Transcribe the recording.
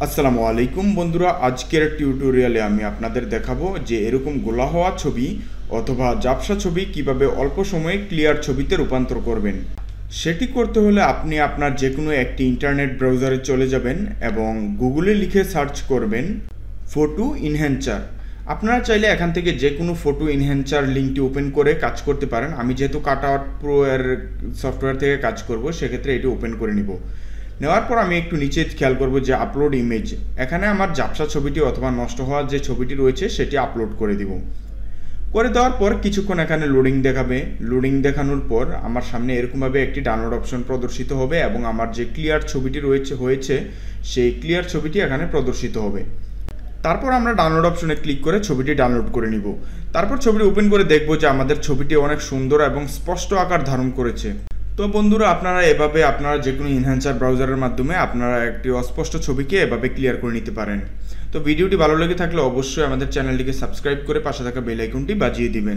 আসসালামু আলাইকুম বন্ধুরা, আজকের টিউটোরিয়ালে আমি আপনাদের দেখাবো যে এরকম গোলা হওয়া ছবি অথবা ঝাপসা ছবি কিভাবে অল্প সময়ে ক্লিয়ার ছবিতে রূপান্তর করবেন। সেটি করতে হলে আপনি আপনার যে কোনো একটি ইন্টারনেট ব্রাউজারে চলে যাবেন এবং গুগলে লিখে সার্চ করবেন ফটো ইনহ্যান্সার। আপনারা চাইলে এখান থেকে যে কোনো ফটো ইনহ্যান্সার লিঙ্কটি ওপেন করে কাজ করতে পারেন। আমি যেহেতু কাটআউট প্রো এর সফটওয়্যার থেকে কাজ করব, সেক্ষেত্রে এটি ওপেন করে নিব। নেওয়ার পর আমি একটু নিচে খেয়াল করব যে আপলোড ইমেজ, এখানে আমার ঝাপসা ছবিটি অথবা নষ্ট হওয়ার যে ছবিটি রয়েছে সেটি আপলোড করে দিব। করে দেওয়ার পর কিছুক্ষণ এখানে লোডিং দেখাবে। লোডিং দেখানোর পর আমার সামনে এরকমভাবে একটি ডাউনলোড অপশন প্রদর্শিত হবে এবং আমার যে ক্লিয়ার ছবিটি হয়েছে সেই ক্লিয়ার ছবিটি এখানে প্রদর্শিত হবে। তারপর আমরা ডাউনলোড অপশনে ক্লিক করে ছবিটি ডাউনলোড করে নিব। তারপর ছবিটি ওপেন করে দেখব যে আমাদের ছবিটি অনেক সুন্দর এবং স্পষ্ট আকার ধারণ করেছে। তো বন্ধুরা, আপনারা এভাবে আপনারা যে কোনো এনহ্যান্সার ব্রাউজারের মাধ্যমে আপনারা একটি অস্পষ্ট ছবিকে এভাবে ক্লিয়ার করে নিতে পারেন। তো ভিডিওটি ভালো লেগে থাকলে অবশ্যই আমাদের চ্যানেলটিকে সাবস্ক্রাইব করে পাশে থাকা বেল আইকনটি বাজিয়ে দিবেন।